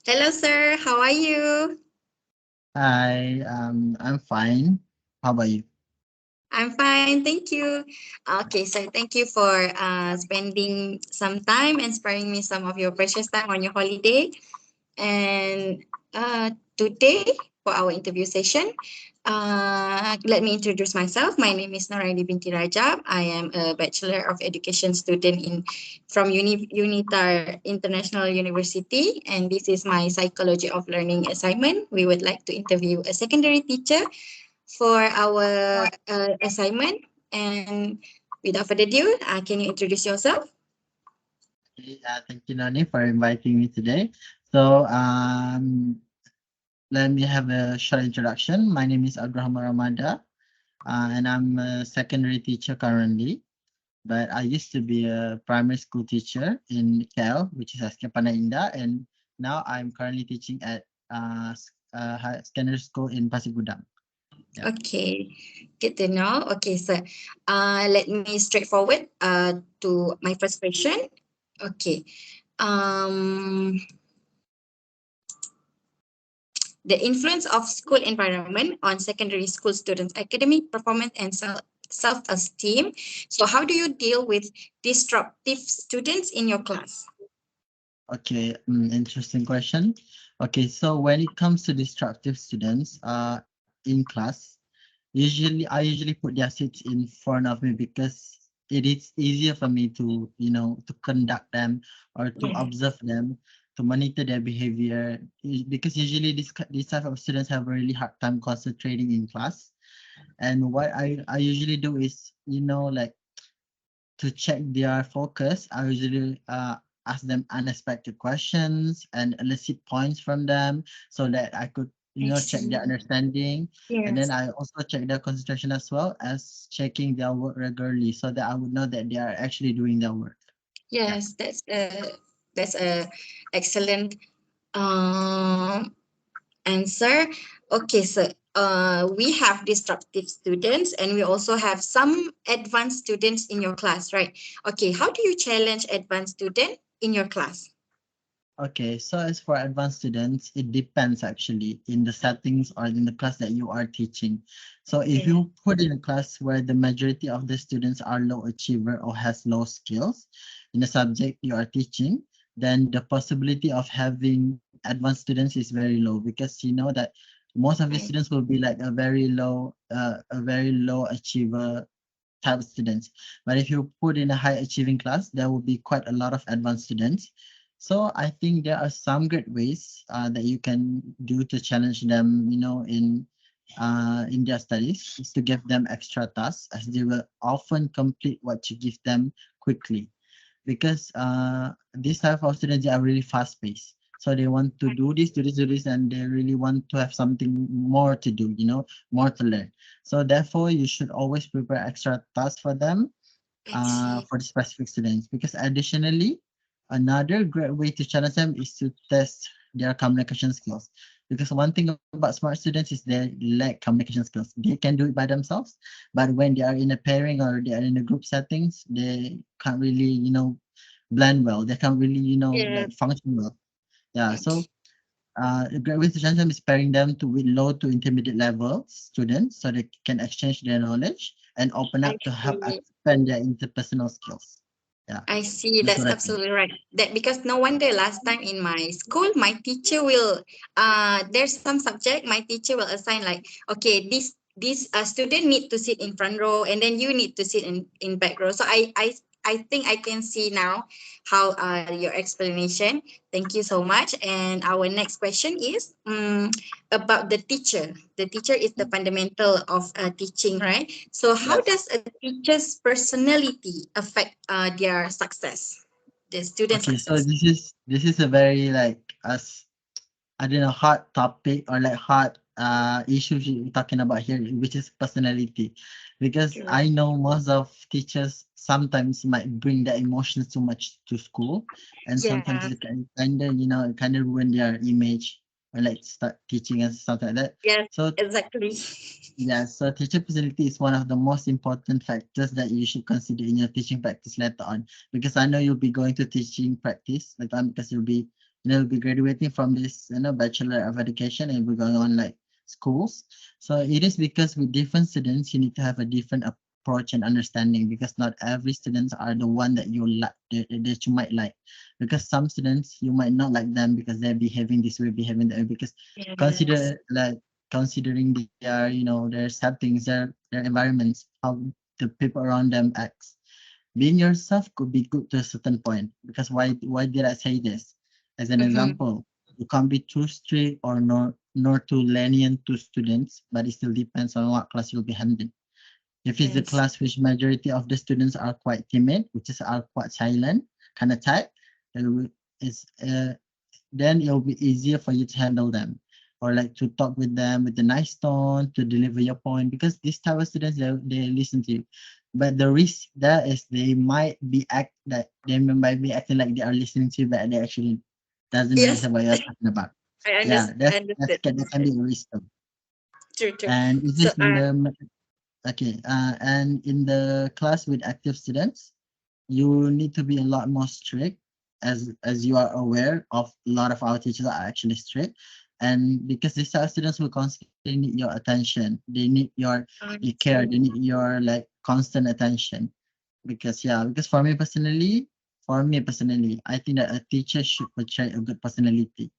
Hello, sir. How are you? Hi, I'm fine. How about you? I'm fine, thank you. Okay, so thank you for spending some time and sparing me some of your precious time on your holiday. And today, for our interview session, let me introduce myself. My name is Noraini Binti Rajab. I am a Bachelor of Education student from Unitar International University, and this is my Psychology of Learning assignment. We would like to interview a secondary teacher for our assignment. And without further ado, can you introduce yourself? Okay, thank you, Nani, for inviting me today. So, let me have a short introduction. My name is Abraham Ramada, and I'm a secondary teacher currently. But I used to be a primary school teacher in KL, which is Pandai Indah, and now I'm currently teaching at secondary school in Pasir Gudang. Yeah. Okay, good to know. Okay, so let me straightforward to my first question. Okay, um, the influence of school environment on secondary school students' academic performance and self-esteem. So, how do you deal with disruptive students in your class? Okay, interesting question. Okay, so when it comes to destructive students, in class, I usually put their seats in front of me because it is easier for me to, to conduct them or to Yeah, observe them, to monitor their behavior. Because usually these type of students have a really hard time concentrating in class. And what I usually do is, like to check their focus, I usually ask them unexpected questions and elicit points from them so that I could, I check their see. understanding. And then Yes. I also check their concentration as well as checking their work regularly so that I would know that they are actually doing their work. Yeah. Yes, that's a excellent um answer. Okay, so we have disruptive students and we also have some advanced students in your class, right? Okay, how do you challenge advanced student in your class? Okay, so as for advanced students, it depends actually in the settings or in the class that you are teaching. So if Yeah, you put in a class where the majority of the students are low achiever or has low skills in the subject you are teaching, then the possibility of having advanced students is very low because you know that most of the I, students will be like a very low achiever type of students. But if you put in a high achieving class, there will be quite a lot of advanced students. So I think there are some great ways that you can do to challenge them, in their studies, is to give them extra tasks as they will often complete what you give them quickly because this type of students they are really fast paced. So they want to do this, and they really want to have something more to do, more to learn. So therefore, you should always prepare extra tasks for them, I see. for the specific students. Because additionally, another great way to challenge them is to test their communication skills. Because one thing about smart students is they lack communication skills. They can do it by themselves, but when they are in a pairing or they are in a group settings, they can't really, blend well. They can't really, Yeah. like function well. Yeah. So Okay. a great way to challenge them is pairing them to with low to intermediate level students so they can exchange their knowledge and open I up to help see. expand their interpersonal skills. Yeah, I see. that's That's what I think. absolutely right. That because no wonder last time in my school, my teacher will there's some subject my teacher will assign like, okay, this student need to sit in front row and then you need to sit in back row. So I think I can see now how your explanation. Thank you so much. And our next question is about the teacher. The teacher is the fundamental of teaching, right? So, how Yes. does a teacher's personality affect their success, the student Okay, so success? this is a very like as I don't know hot topic or like hot issues we're talking about here, which is personality, because True. I know most of teachers sometimes might bring their emotions too much to school, and sometimes Yeah. it can kind of ruin their image when like start teaching and stuff like that. Yes. So Exactly. yeah, so teacher personality is one of the most important factors that you should consider in your teaching practice later on. Because I know you'll be going to teaching practice later on because you'll be they'll be graduating from this, Bachelor of Education and we're going on like schools. So it is because with different students, you need to have a different approach and understanding because not every students are the one that you like that you might like. Because some students you might not like them because they're behaving this way, behaving that way. Because Yes. consider like considering their, their settings, their environments, how the people around them acts. Being yourself could be good to a certain point because why did I say this? As an Mm-hmm. example, you can't be too strict or nor too lenient to students, but it still depends on what class you'll be handling. If it's a Yes. class which majority of the students are quite timid, which is are quite silent kind of type, it's then it'll be easier for you to handle them or like to talk with them with a nice tone to deliver your point because these type of students they listen to you. But the risk there is they might be acting like they are listening to you, but they actually doesn't Yes. understand what you're talking about. Yeah, I understood. that can be a risk though. True, true. And is So, this in the okay, and in the class with active students, you need to be a lot more strict as you are aware of a lot of our teachers are actually strict and because these are students will constantly need your attention, they need your care, they okay. need your like constant attention because yeah, because for me personally I think that a teacher should portray a good personality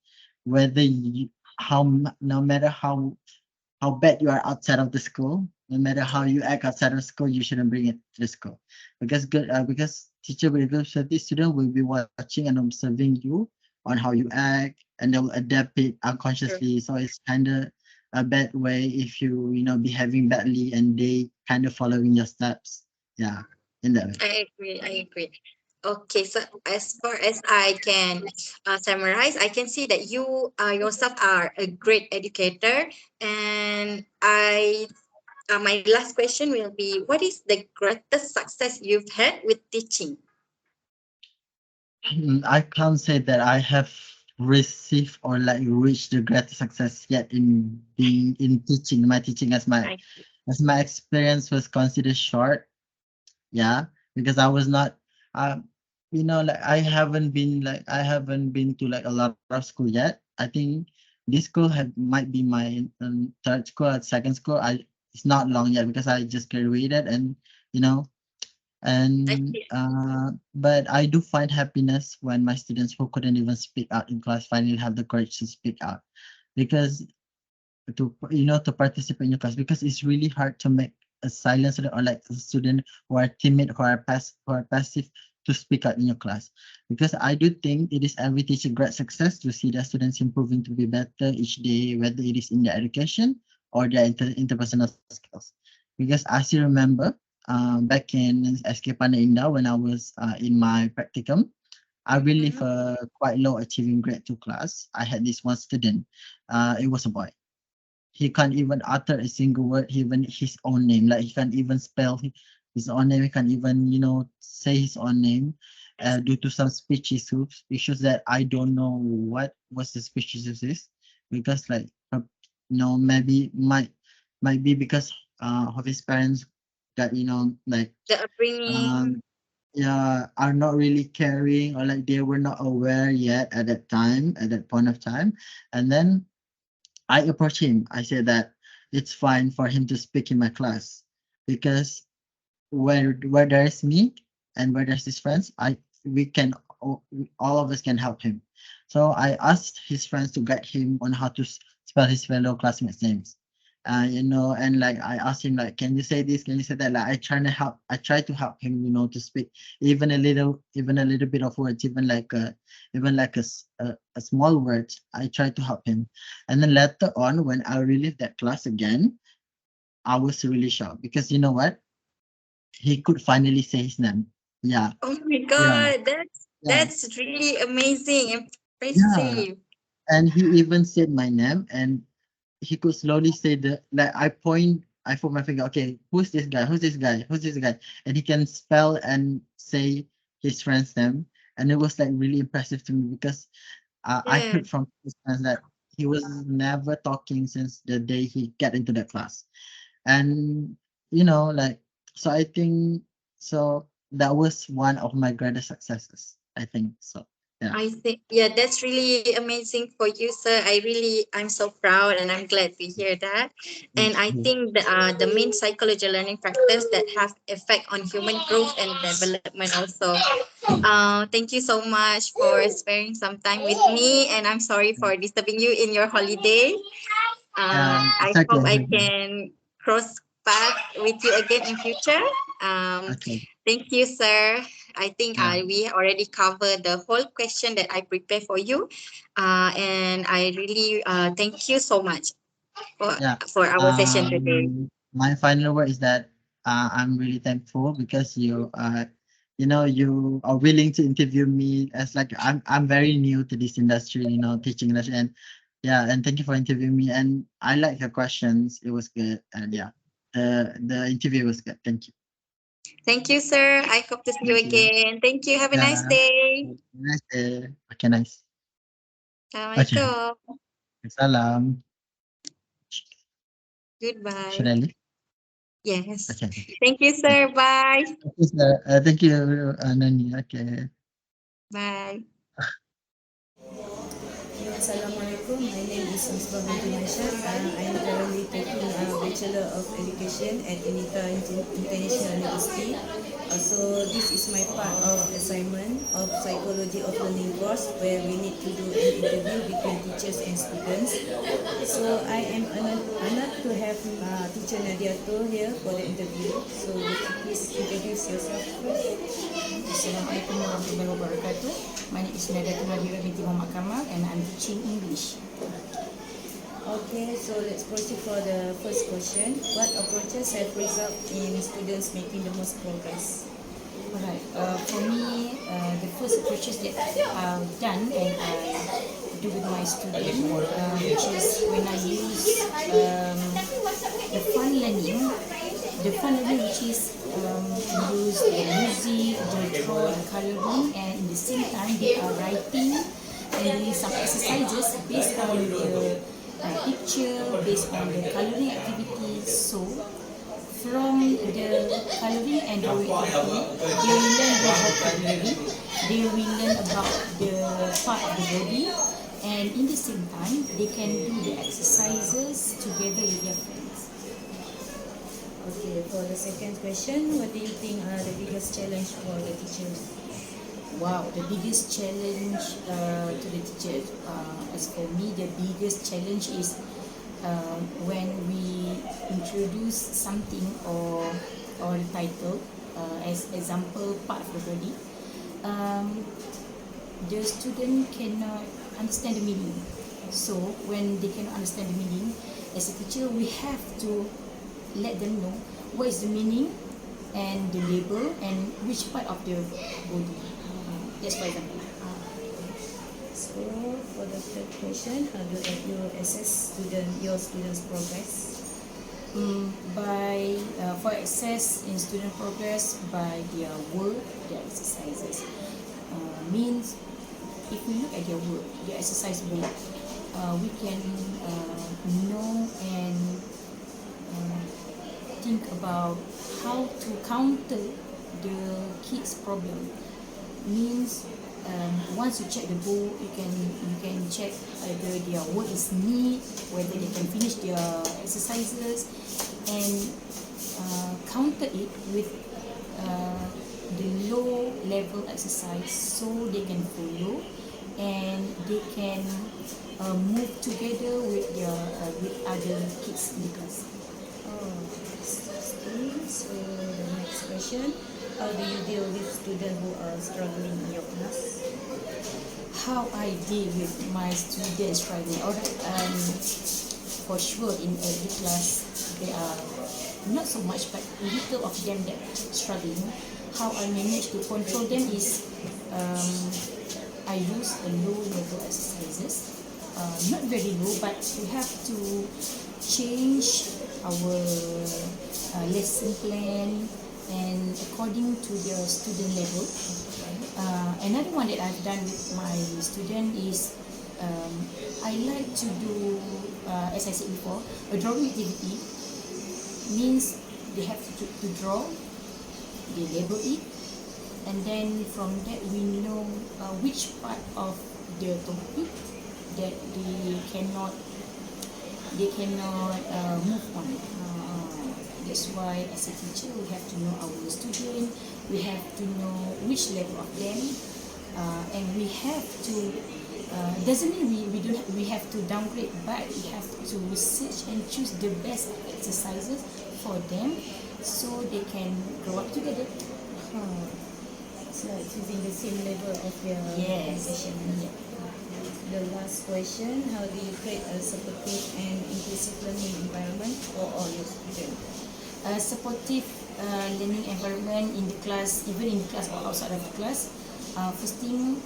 whether you no matter how bad you are outside of the school. No matter how you act outside of school, you shouldn't bring it to the school, because teacher with a good personality student will be watching and observing you on how you act, and they'll adapt it True. unconsciously. So it's kind of a bad way if you behaving badly and they kind of following your steps. Yeah, in that way. I agree. I agree. Okay, so as far as I can summarize, I can see that you yourself are a great educator, and my last question will be: what is the greatest success you've had with teaching? I can't say that I have received or like reached the greatest success yet in being in teaching. My teaching I as my experience was considered short. Yeah, because I was not, um, like I haven't been to like a lot of school yet. I think this school might be my third school or second school. It's not long yet because I just graduated and you know I and see. but I do find happiness when my students who couldn't even speak out in class finally have the courage to speak out because to participate in your class because it's really hard to make a silent student or like a student who are timid who are passive to speak out in your class because I do think it is every teacher great success to see their students improving to be better each day, whether it is in their education or their interpersonal skills. Because as you remember, back in SK Pandai Indah when I was in my practicum, I really Mhm. leave a quite low achieving grade to class. I had this one student. It was a boy. He can't even utter a single word, even his own name. Like he can't even spell his own name. He can't even, say his own name I see. due to some speech issues that I don't know what was the speech issues is because like maybe might be because of his parents that like The upbringing. um yeah are not really caring or like they were not aware yet at that point of time, and then I approached him. I said that it's fine for him to speak in my class because where there is me and where there's his friends, we can all of us can help him. So I asked his friends to guide him on how to spell his fellow classmates' names. And like I asked him like, can you say this? Can you say that? Like I try to help him, to speak even a little bit of words, even like a small word. I try to help him. And then later on, when I relive that class again, I was really shocked because you know what? He could finally say his name. Yeah, Oh my yeah, God, yeah, that's really amazing, yeah. impressive. And he even said my name, and he could slowly say the like I put my finger. Okay, who's this guy? Who's this guy? Who's this guy? And he can spell and say his friend's name, and it was like really impressive to me because I Yeah. heard from his friends that he was never talking since the day he got into the class. And like so I think so that was one of my greatest successes, I think so. Yeah. I think, yeah, that's really amazing for you, sir. I'm so proud and I'm glad to hear that. Thank And I you. think the main psychology learning factors that have effect on human growth and development also. Thank you so much for sparing some time with me, and I'm sorry for disturbing you in your holiday. Yeah, I it's okay. hope It's I okay. can cross paths with you again in future. Okay. Thank you, sir. I think Yeah. we already covered the whole question that I prepared for you, and I really thank you so much for Yeah. for our session today. My final word is that I'm really thankful because you are willing to interview me as like I'm very new to this industry, teaching industry, and yeah, and thank you for interviewing me. And I like your questions. It was good, and yeah, the interview was good. Thank you. Thank you, sir. I hope to see you Thank you. again. Thank you. Have a nice Yeah. day. Nice day. Okay, nice. Okay. Assalamualaikum. Salam. Should Goodbye. I leave? Yes. Okay. Okay. Thank you, Yeah. sir. Bye. Okay, sir. Thank you, Nani. Okay. Bye. Assalamualaikum. My name is Misbah binti Maisha. I am currently taking a Bachelor of Education at UNITA International University. So this is my part of assignment of Psychology of Learning course where we need to do an interview between teachers and students. So I am honored to have teacher Nadiato here for the interview. So would you please introduce yourself first? Assalamualaikum warahmatullahi wabarakatuh. My name is Nadiatul Nadira binti Muhammad Kamal and I'm teaching English. Okay, so let's proceed for the first question. What approaches have resulted in students making the most progress? Alright, for me, the first approaches that I've done and I do with my student, which is when I use the fun learning, which is use the music, the draw, the coloring, and in the same time they are writing and doing some exercises based on the picture, based on the coloring activities. So from the coloring and drawing activity, they will learn the vocabulary, they will learn about the part of the body, and in the same time they can do the exercises together with their friends. Okay, for the second question, what do you think are the biggest challenge for the teachers? Wow, the biggest challenge to the teachers, as for me, the biggest challenge is when we introduce something or the title, as example, part of the body, the student cannot understand the meaning. So when they cannot understand the meaning, as a teacher, we have to let them know what is the meaning and the label and which part of the body. That's for example. So for the third question, how do you assess your students' progress? For access in student progress by their work, their exercises. Means if we look at their work, their exercise work, we can know and think about how to counter the kids' problem. Means once you check the book, you can check whether their work is neat, whether they can finish their exercises, and counter it with the low level exercise so they can follow and they can move together with with other kids in the class. So the next question, how do you deal with students who are struggling in your class? How I deal with my students struggling? Alright, for sure in every class there are not so much but little of them that struggling. How I manage to control them is I use a low level exercises, not very low, but we have to change our lesson plan and according to the student level. Another one that I've done with my student is I like to do, as I said before, a drawing activity. Means they have to draw, they label it, and then from that we know which part of the topic that they cannot move on. That's why as a teacher we have to know our student, we have to know which level of them, and we have to doesn't mean we have to downgrade, but we have to research and choose the best exercises for them so they can grow up together. It's like choosing the same level of their Yes. education. The last question, how do you create a supportive and inclusive learning environment for all your students? A supportive learning environment in the class, even in the class or outside of the class. First thing,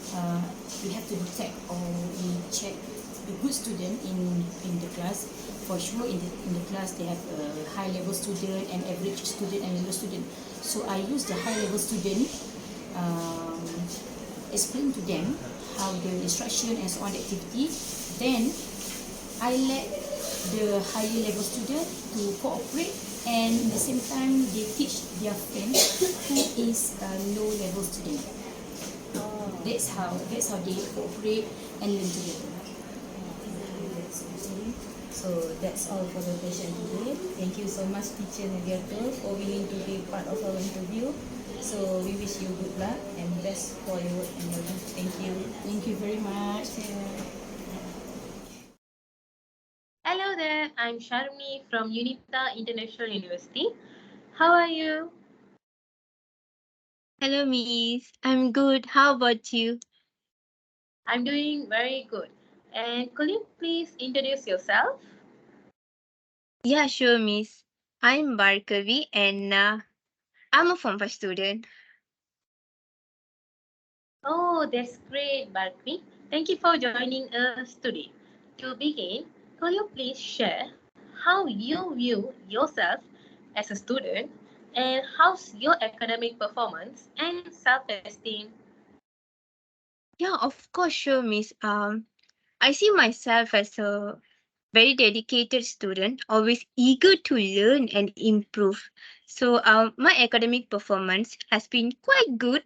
we have to detect or we check the good student in the class. For sure, in the class they have a high level student and average student and low student. So I use the high level student, explain to them how the instruction and so on the activity. Then I let the higher level student to cooperate, and at the same time they teach their friends who is a low level student. That's how they cooperate and learn together. So that's all for the question today. Thank you so much, Teacher Nadiatul, for willing to be part of our interview. So we wish you good luck and best for your work and your life. Thank you. Thank you very much. Hello there, I'm Sharmi from UNITA International University. How are you? Hello, Miss. I'm good. How about you? I'm doing very good. And could you please introduce yourself? Yeah, sure, Miss. I'm Barkavi and I'm a Form 5 student. Oh, that's great, Barkvi. Thank you for joining us today. To begin, could you please share how you view yourself as a student and how's your academic performance and self-esteem? Yeah, of course, sure, Miss. I see myself as a very dedicated student, always eager to learn and improve. So, my academic performance has been quite good,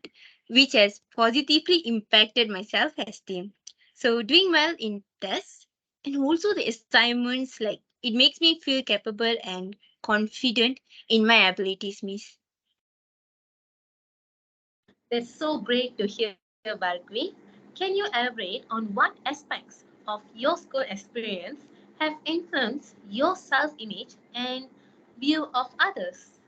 which has positively impacted my self-esteem. So, doing well in tests and also the assignments, like it makes me feel capable and confident in my abilities, Miss. That's so great to hear, Barkvi. Can you elaborate on what aspects of your school experience have influenced your self image and view of others?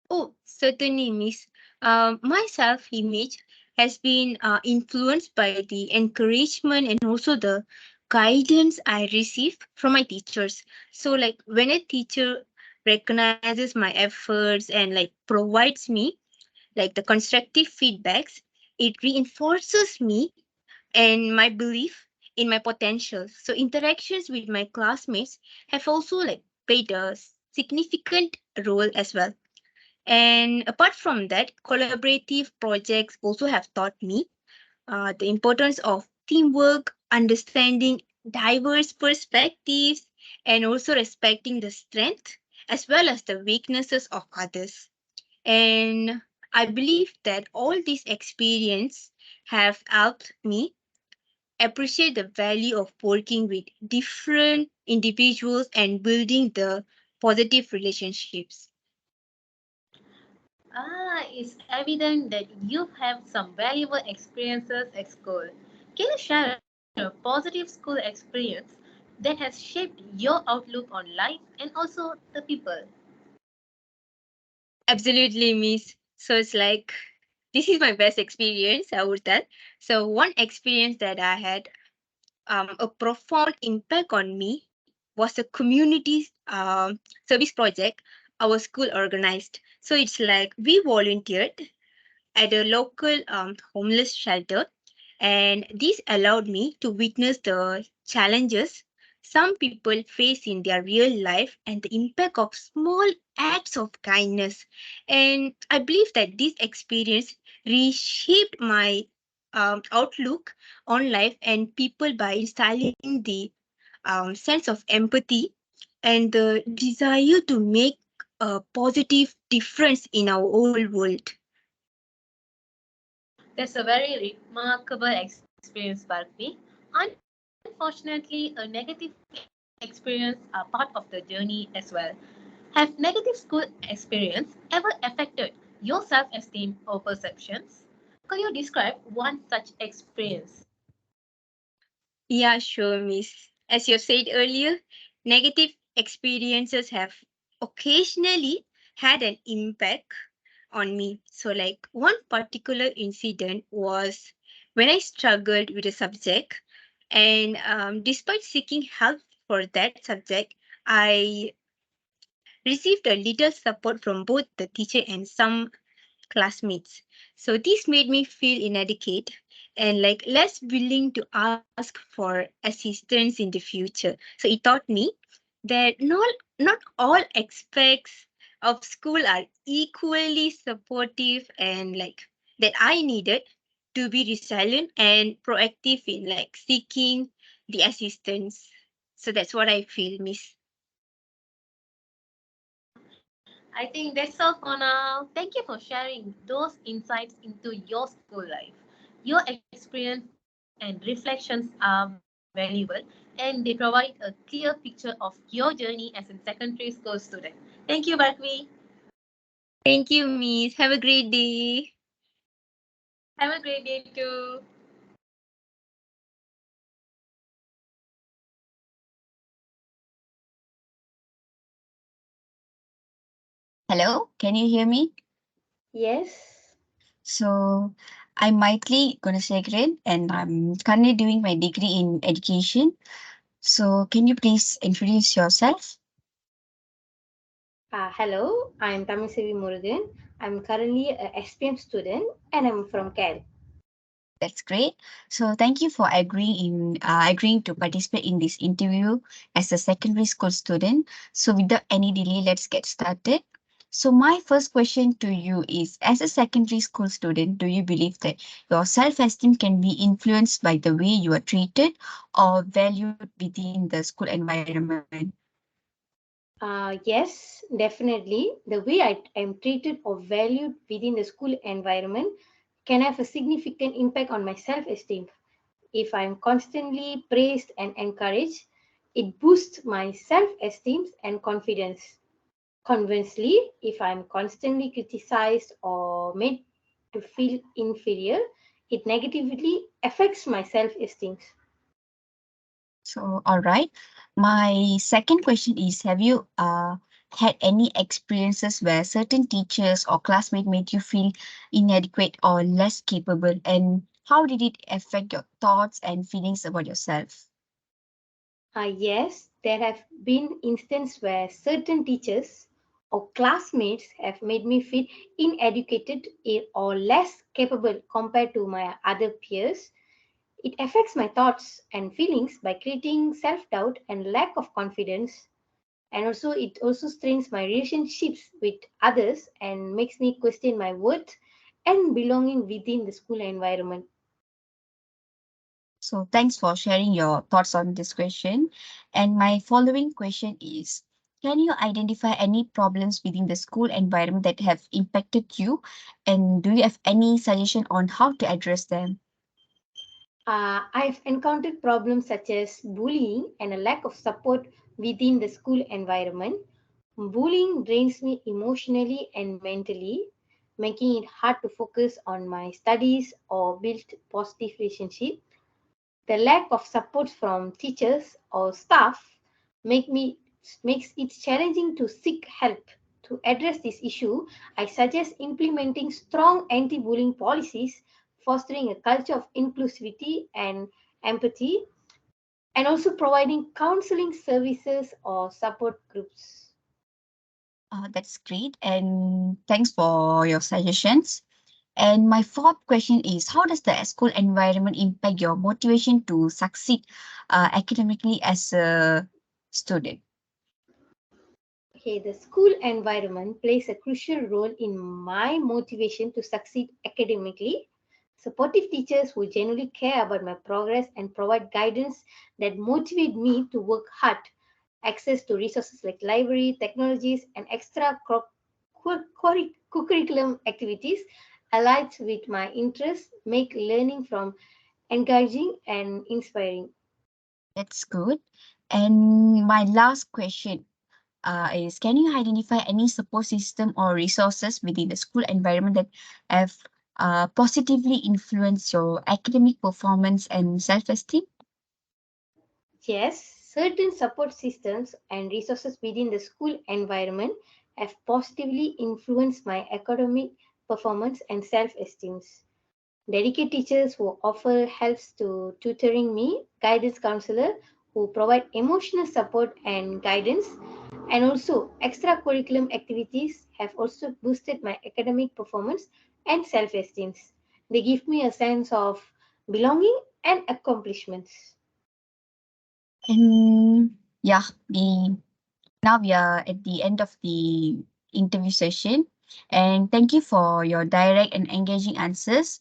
Oh, certainly, Miss. My self-image has been influenced by the encouragement and also the guidance I receive from my teachers. So, like when a teacher recognizes my efforts and like provides me like the constructive feedbacks, it reinforces me and my belief in my potential. So, interactions with my classmates have also like played a significant role as well. And apart from that, collaborative projects also have taught me the importance of teamwork, understanding diverse perspectives, and also respecting the strength as well as the weaknesses of others. And I believe that all these experience have helped me appreciate the value of working with different individuals and building the positive relationships. It's evident that you have some valuable experiences at school. Can you share a positive school experience that has shaped your outlook on life and also the people? Absolutely, Miss. So it's like this is my best experience, I would tell. So one experience that I had a profound impact on me was a community service project our school organized. So it's like we volunteered at a local homeless shelter, and this allowed me to witness the challenges some people face in their real life and the impact of small acts of kindness. And I believe that this experience reshaped my outlook on life and people by instilling the sense of empathy and the desire to make a positive difference in our whole world. That's a very remarkable experience, Barfi. Unfortunately, a negative experience are part of the journey as well. Have negative school experience ever affected your self-esteem or perceptions? Could you describe one such experience? Yeah, sure, Miss. As you said earlier, negative experiences have occasionally had an impact on me. So, like one particular incident was when I struggled with a subject, and despite seeking help for that subject, I received a little support from both the teacher and some classmates. So this made me feel inadequate and like less willing to ask for assistance in the future. So it taught me that not all aspects of school are equally supportive and like that I needed to be resilient and proactive in like seeking the assistance. So that's what I feel, Miss. I think that's all for now. Thank you for sharing those insights into your school life. Your experience and reflections are valuable and they provide a clear picture of your journey as a secondary school student. Thank you, Barkvi. Thank you, Miss. Have a great day. Have a great day too. Hello, can you hear me? Yes. So, I'm Maitli Gunasekaran and I'm currently doing my degree in education. So, can you please introduce yourself? Hello, I'm Tamisevi Murugan. I'm currently a SPM student and I'm from KL. That's great. So, thank you for agreeing to participate in this interview as a secondary school student. So, without any delay, let's get started. So, my first question to you is, as a secondary school student, do you believe that your self-esteem can be influenced by the way you are treated or valued within the school environment? Yes, definitely. The way I am treated or valued within the school environment can have a significant impact on my self esteem. If I'm constantly praised and encouraged, it boosts my self esteem and confidence. Conversely, if I'm constantly criticized or made to feel inferior, it negatively affects my self esteem. So, all right. My second question is, have you had any experiences where certain teachers or classmates made you feel inadequate or less capable, and how did it affect your thoughts and feelings about yourself? Yes, there have been instances where certain teachers or classmates have made me feel inadequate or less capable compared to my other peers. It affects my thoughts and feelings by creating self doubt and lack of confidence. And also, it also strains my relationships with others and makes me question my worth and belonging within the school environment. So, thanks for sharing your thoughts on this question. And my following question is, can you identify any problems within the school environment that have impacted you? And do you have any suggestion on how to address them? I've encountered problems such as bullying and a lack of support within the school environment. Bullying drains me emotionally and mentally, making it hard to focus on my studies or build positive relationships. The lack of support from teachers or staff make me makes it challenging to seek help. To address this issue, I suggest implementing strong anti-bullying policies, fostering a culture of inclusivity and empathy, and also providing counseling services or support groups. That's great. And thanks for your suggestions. And my fourth question is, how does the school environment impact your motivation to succeed academically as a student? Okay, the school environment plays a crucial role in my motivation to succeed academically. Supportive teachers who genuinely care about my progress and provide guidance that motivate me to work hard. Access to resources like library, technologies, and extra curriculum activities aligns with my interests make learning from engaging and inspiring. That's good. And my last question is, can you identify any support system or resources within the school environment that have positively influenced your academic performance and self-esteem? Yes, certain support systems and resources within the school environment have positively influenced my academic performance and self-esteem. Dedicated teachers who offer helps to tutoring me, guidance counselor who provide emotional support and guidance, and also extracurriculum activities have also boosted my academic performance and self-esteem. They give me a sense of belonging and accomplishments. And yeah, now we are at the end of the interview session. And thank you for your direct and engaging answers.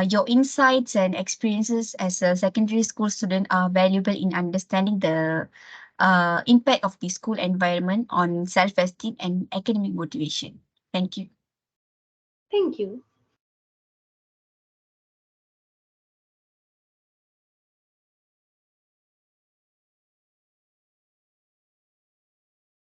Your insights and experiences as a secondary school student are valuable in understanding the impact of the school environment on self-esteem and academic motivation. Thank you. Thank you.